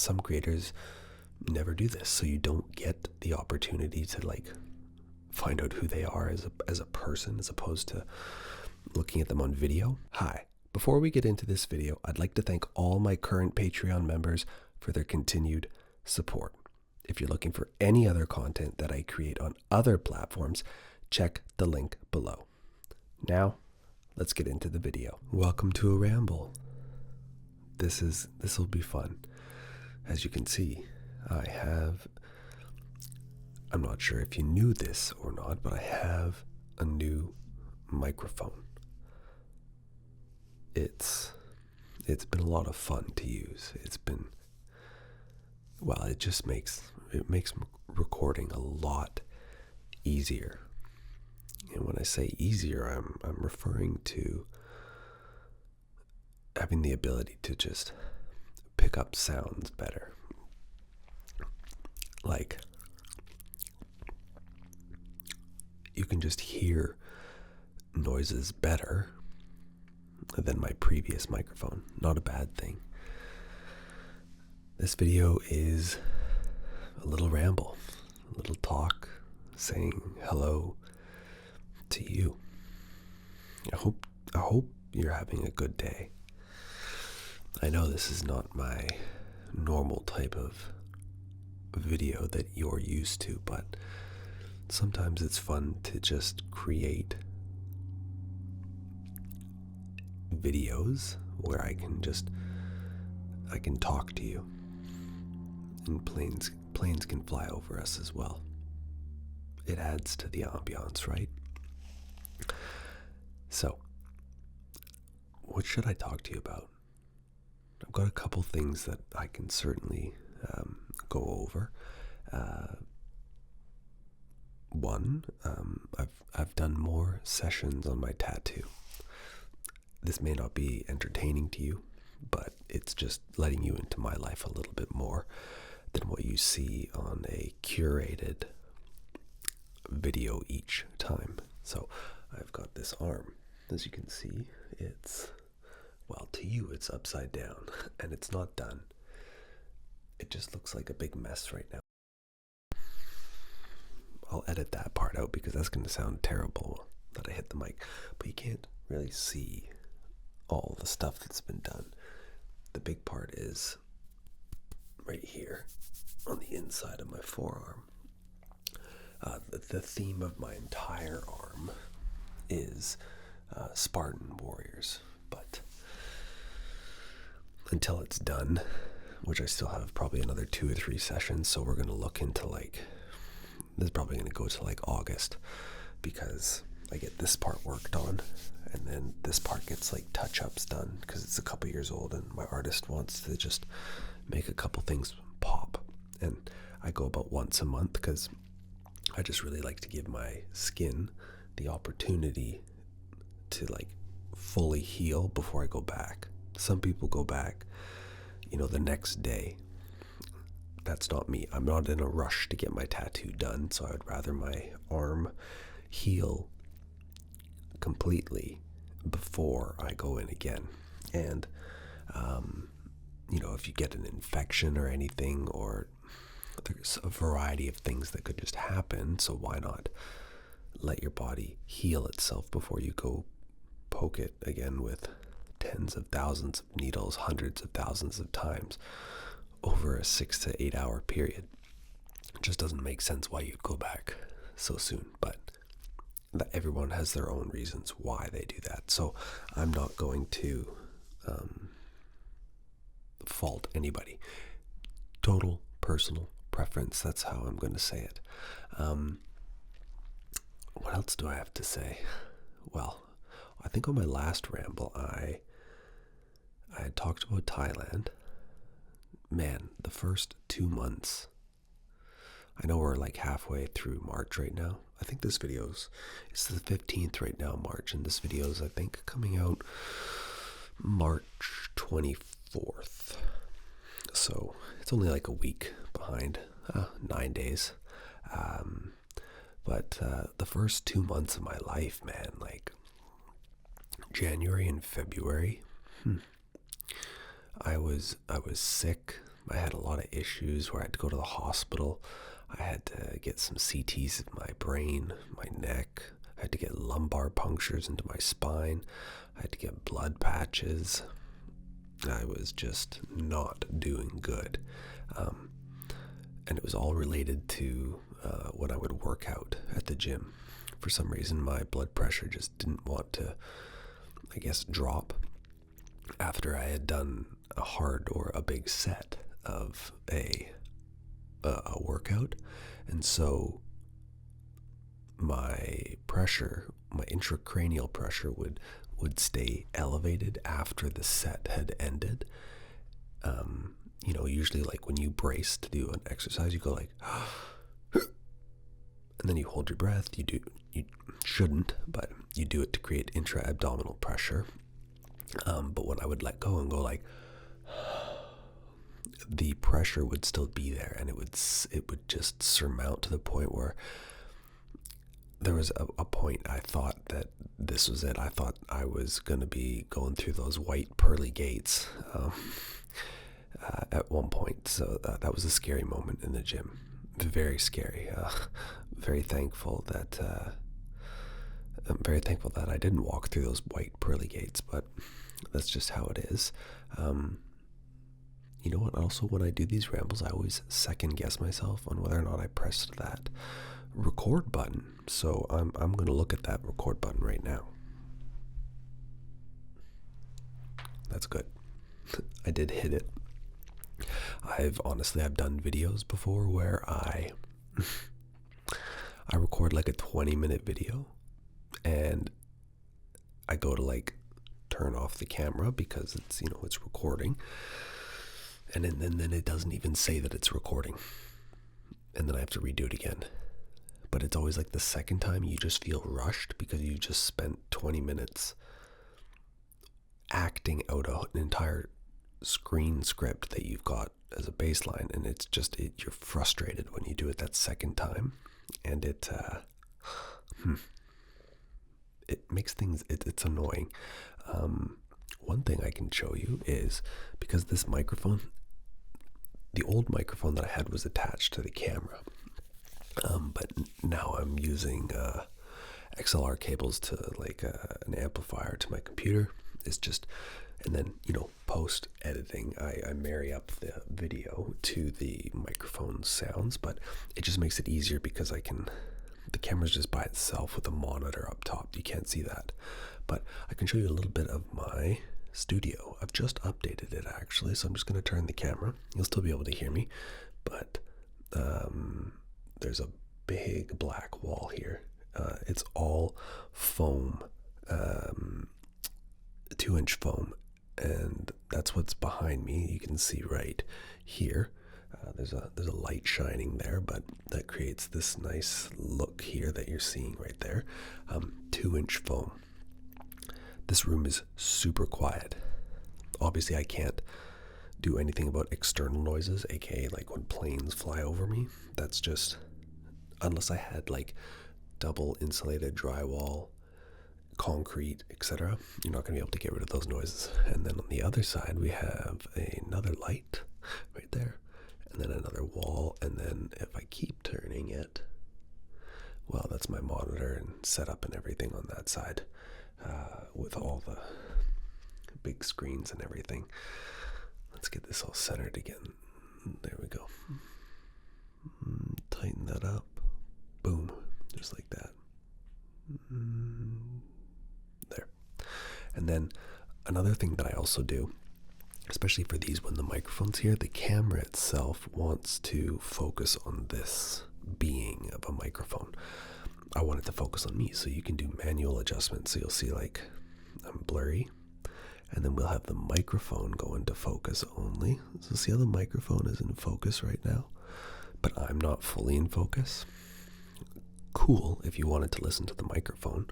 some creators never do this, so you don't get the opportunity to like find out who they are as a person, as opposed to looking at them on video. Hi. Before we get into this video, I'd like to thank all my current Patreon members for their continued support. If you're looking for any other content that I create on other platforms, check the link below. Now, let's get into the video. Welcome to a ramble. This will be fun. As you can see, I'm not sure if you knew this or not, but I have a new microphone. It's been a lot of fun to use. It makes recording a lot easier. And when I say easier, I'm referring to having the ability to just pick up sounds better. Like, you can just hear noises better than my previous microphone. Not a bad thing. This video is a little ramble, a little talk, saying hello to you. I hope you're having a good day. I know this is not my normal type of video that you're used to, but sometimes it's fun to just create videos where I can talk to you, and planes can fly over us as well. It adds to the ambiance, right? So, what should I talk to you about? I've got a couple things that I can certainly go over. One, I've done more sessions on my tattoo. This may not be entertaining to you, but it's just letting you into my life a little bit more than what you see on a curated video each time. So I've got this arm. As you can see, to you it's upside down, and it's not done. It just looks like a big mess right now. I'll edit that part out because that's going to sound terrible that I hit the mic, but you can't really see all the stuff that's been done. The big part is right here on the inside of my forearm. The theme of my entire arm is Spartan warriors, but until it's done, which I still have probably another 2 or 3 sessions, so we're going to look into this is probably going to go to August, because I get this part worked on, and then this part gets touch-ups done because it's a couple years old, and my artist wants to just make a couple things pop. And I go about once a month because I just really like to give my skin the opportunity to fully heal before I go back. Some people go back, the next day. That's not me. I'm not in a rush to get my tattoo done, so I would rather my arm heal completely before I go in again. And if you get an infection or anything, or there's a variety of things that could just happen, so why not let your body heal itself before you go poke it again with tens of thousands of needles, hundreds of thousands of times over a 6 to 8 hour period. It just doesn't make sense why you'd go back so soon, but everyone has their own reasons why they do that. So I'm not going to fault anybody. Total personal preference. That's how I'm going to say it. What else do I have to say? Well, I think on my last ramble, I had talked about Thailand. Man, the first 2 months. I know we're halfway through March right now. I think it's the 15th right now, March, and this video is, I think, coming out March 24th. So it's only a week behind, 9 days. But the first 2 months of my life, man, January and February, I was sick I had a lot of issues where I had to go to the hospital. I had to get some CTs of my brain, my neck. I had to get lumbar punctures into my spine. I had to get blood patches. I was just not doing good. And it was all related to when I would work out at the gym. For some reason, my blood pressure just didn't want to, I guess, drop after I had done a hard or a big set of a workout. And so my pressure, my intracranial pressure would stay elevated after the set had ended. Usually like when you brace to do an exercise, you go like, and then you hold your breath. You shouldn't, but you do it to create intra-abdominal pressure. But when I would let go and go like, the pressure would still be there, and it would just surmount to the point where there was a point I thought that this was it. I thought I was going to be going through those white pearly gates at one point. So that was a scary moment in the gym. Very scary. Very thankful that I didn't walk through those white pearly gates, but that's just how it is. You know what? Also, when I do these rambles, I always second guess myself on whether or not I pressed that record button. So I'm going to look at that record button right now. That's good. I did hit it. I've done videos before where I record like a 20-minute video, and I go to like turn off the camera because it's recording, and then it doesn't even say that it's recording, and then I have to redo it again. But it's always like the second time you just feel rushed because you just spent 20 minutes acting out an entire screen script that you've got as a baseline, and it's just you're frustrated when you do it that second time, and it makes things it's annoying. One thing I can show you is, because this microphone, the old microphone that I had was attached to the camera, but now I'm using XLR cables to like an amplifier to my computer. It's just, and then post editing, I marry up the video to the microphone sounds, but it just makes it easier because the camera's just by itself with a monitor up top. You can't see that, but I can show you a little bit of my studio. I've just updated it actually, so I'm just going to turn the camera. You'll still be able to hear me, but there's a big black wall here. It's all foam, 2-inch foam, and that's what's behind me. You can see right here. There's a light shining there, but that creates this nice look here that you're seeing right there. 2-inch foam. This room is super quiet. Obviously, I can't do anything about external noises, aka like when planes fly over me. That's just, unless I had like double insulated drywall, concrete, etc., you're not going to be able to get rid of those noises. And then on the other side, we have another light right there, and then another wall, and then if I keep turning it, well, that's my monitor and setup and everything on that side, with all the big screens and everything. Let's get this all centered again. There we go. Tighten that up. Boom. Just like that. There. And then another thing that I also do, especially for these when the microphone's here, the camera itself wants to focus on this being of a microphone. I want it to focus on me, so you can do manual adjustments. So you'll see like I'm blurry, and then we'll have the microphone go into focus only. So see how the microphone is in focus right now, but I'm not fully in focus. Cool if you wanted to listen to the microphone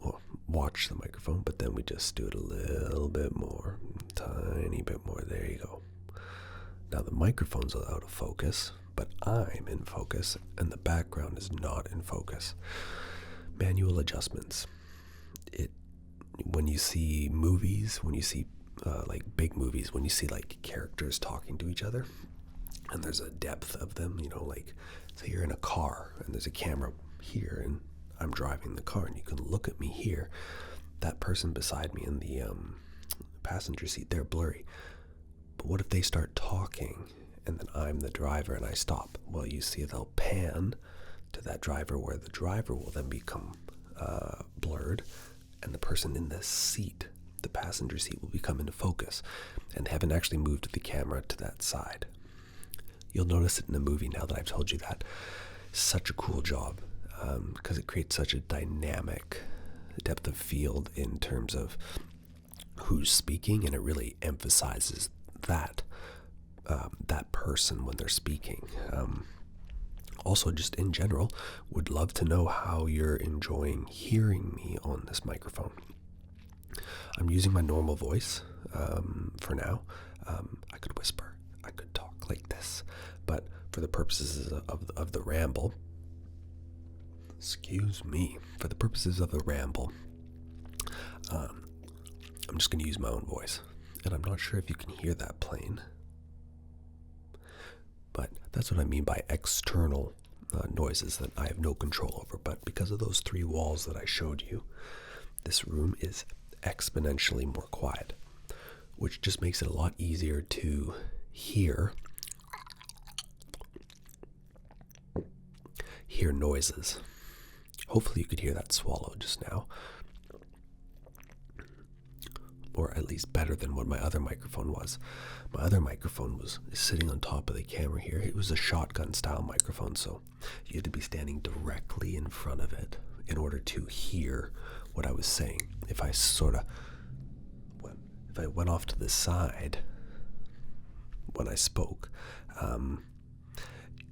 or watch the microphone, but then we just do it a little bit more, tiny bit more. There you go. Now the microphone's out of focus, but I'm in focus, and the background is not in focus. Manual adjustments. When you see movies, when you see like big movies, when you see like characters talking to each other and there's a depth of them, like say you're in a car and there's a camera here and I'm driving the car and you can look at me here. That person beside me in the passenger seat, they're blurry. But what if they start talking and then I'm the driver and I stop? Well, you see they'll pan to that driver where the driver will then become blurred, and the person in the seat, the passenger seat, will become into focus, and they haven't actually moved the camera to that side. You'll notice it in the movie now that I've told you that. Such a cool job, because it creates such a dynamic depth of field in terms of who's speaking, and it really emphasizes that person when they're speaking. Also, just in general, would love to know how you're enjoying hearing me on this microphone. I'm using my normal voice for now. I could whisper, I could talk like this, but for the purposes of the ramble, for the purposes of the ramble, I'm just going to use my own voice. And I'm not sure if you can hear that plane, but that's what I mean by external noises that I have no control over. But because of those 3 walls that I showed you, this room is exponentially more quiet, which just makes it a lot easier to hear noises. Hopefully you could hear that swallow just now, or at least better than what my other microphone was. My other microphone was sitting on top of the camera here. It was a shotgun style microphone, so you had to be standing directly in front of it in order to hear what I was saying. If I went off to the side when I spoke,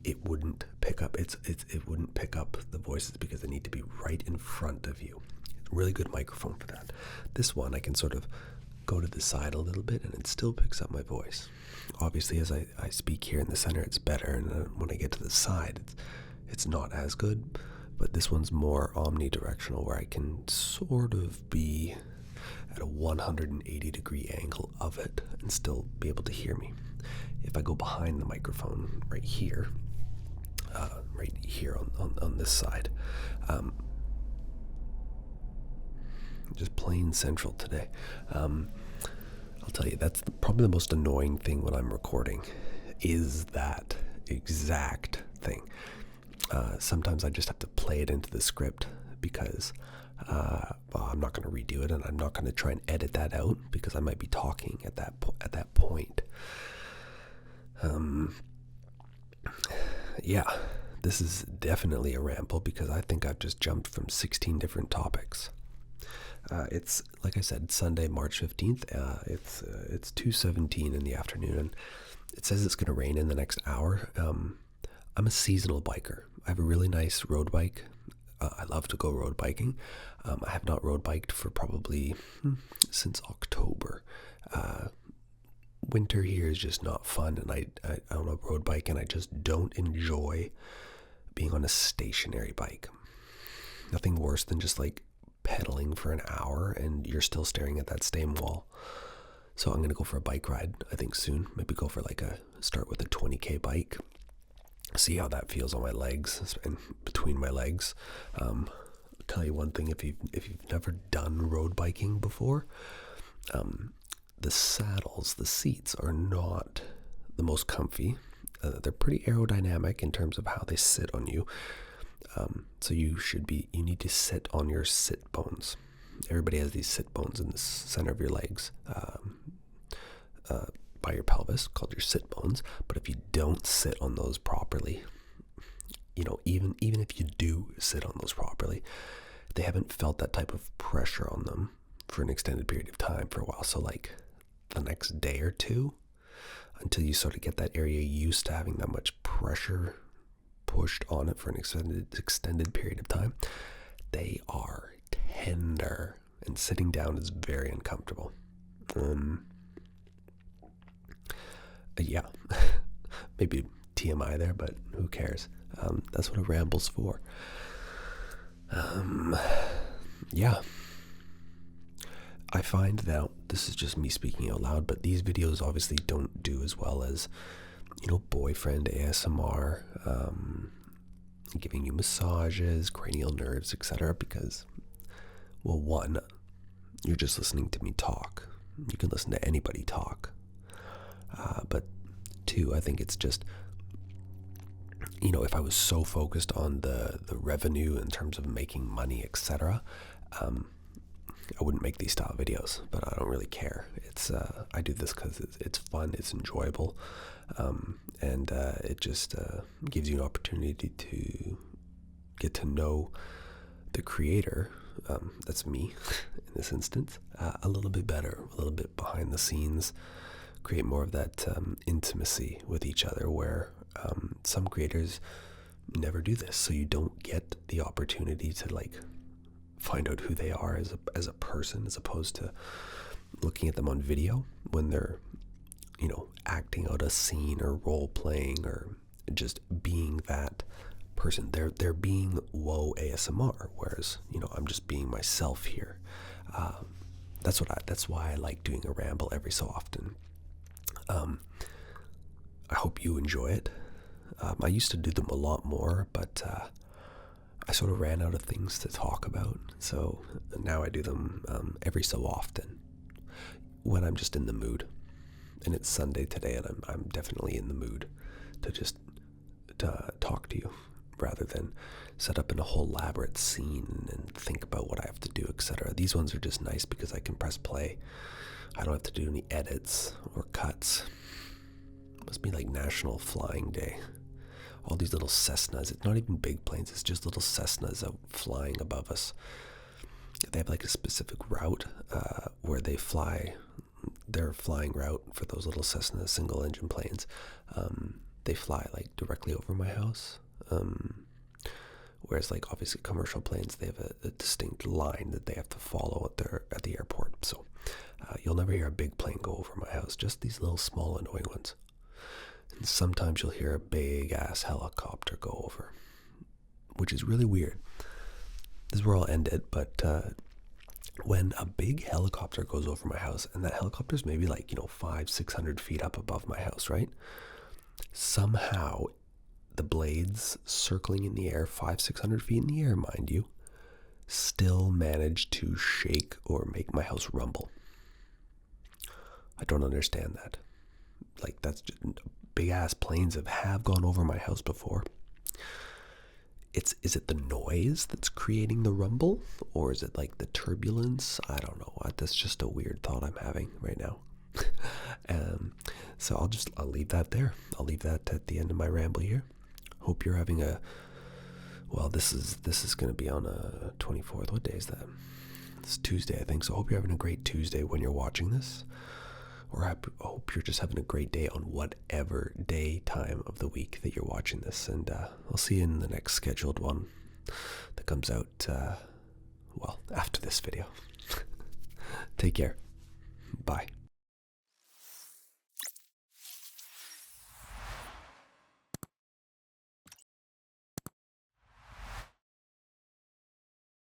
it wouldn't pick up. It wouldn't pick up the voices because they need to be right in front of you. Really good microphone for that. This one, I can sort of go to the side a little bit and it still picks up my voice. Obviously, as I speak here in the center, it's better, and when I get to the side, it's not as good. But this one's more omnidirectional, where I can sort of be at a 180 degree angle of it and still be able to hear me. If I go behind the microphone right here on this side, just plain central today. I'll tell you, that's probably the most annoying thing when I'm recording, is that exact thing. Sometimes I just have to play it into the script because I'm not going to redo it, and I'm not going to try and edit that out because I might be talking at that point. Yeah, this is definitely a ramble because I think I've just jumped from 16 different topics. It's, like I said, Sunday, March 15th. It's 2:17 in the afternoon, and it says it's going to rain in the next hour. I'm a seasonal biker. I have a really nice road bike. I love to go road biking. I have not road biked for probably since October. Winter here is just not fun, and I own a road bike, and I just don't enjoy being on a stationary bike. Nothing worse than just like pedaling for an hour and you're still staring at that same wall. So I'm going to go for a bike ride, I think, soon. Maybe go for start with a 20K bike. See how that feels on my legs and between my legs. I'll tell you one thing, if you've never done road biking before, the saddles, the seats are not the most comfy. They're pretty aerodynamic in terms of how they sit on you. So you need to sit on your sit bones. Everybody has these sit bones in the center of your legs, by your pelvis, called your sit bones. But if you don't sit on those properly, even if you do sit on those properly, they haven't felt that type of pressure on them for an extended period of time for a while. So like the next day or two, until you sort of get that area used to having that much pressure pushed on it for an extended period of time, they are tender, and sitting down is very uncomfortable. Yeah, maybe TMI there, but who cares? That's what a ramble's for. Yeah. I find now, this is just me speaking out loud, but these videos obviously don't do as well as, boyfriend ASMR, giving you massages, cranial nerves, etc. Because, well, one, you're just listening to me talk. You can listen to anybody talk. But two, I think it's just, if I was so focused on the revenue in terms of making money, etc., I wouldn't make these style videos, but I don't really care. It's I do this because it's fun, it's enjoyable, and it just gives you an opportunity to get to know the creator, that's me in this instance, a little bit better, a little bit behind the scenes, create more of that intimacy with each other where some creators never do this, so you don't get the opportunity to find out who they are as a person, as opposed to looking at them on video when they're acting out a scene or role playing or just being that person. They're being whoa ASMR, whereas I'm just being myself here. That's why I like doing a ramble every so often. I hope you enjoy it. I used to do them a lot more, but I sort of ran out of things to talk about, so now I do them every so often when I'm just in the mood. And it's Sunday today, and I'm definitely in the mood to just talk to you, rather than set up in a whole elaborate scene and think about what I have to do, etc. These ones are just nice because I can press play. I don't have to do any edits or cuts. It must be like National Flying Day. All these little Cessnas, it's not even big planes, it's just little Cessnas out flying above us. They have like a specific route where they fly, their flying route for those little Cessna single engine planes. They fly like directly over my house. Whereas obviously commercial planes, they have a distinct line that they have to follow at the airport. So you'll never hear a big plane go over my house, just these little small annoying ones. And sometimes you'll hear a big ass helicopter go over, which is really weird. This is where I'll end it, but when a big helicopter goes over my house, and that helicopter's maybe 500-600 feet up above my house, right? Somehow the blades circling in the air, 500-600 feet in the air, mind you, still manage to shake or make my house rumble. I don't understand that. That's just, big ass planes have gone over my house before. Is it the noise that's creating the rumble, or is it the turbulence? I don't know. That's just a weird thought I'm having right now. So I'll leave that there. I'll leave that at the end of my ramble here. Hope you're having this is going to be on a 24th. What day is that? It's Tuesday, I think. So I hope you're having a great Tuesday when you're watching this. Or I hope you're just having a great day on whatever day time of the week that you're watching this. And I'll see you in the next scheduled one that comes out, after this video. Take care. Bye.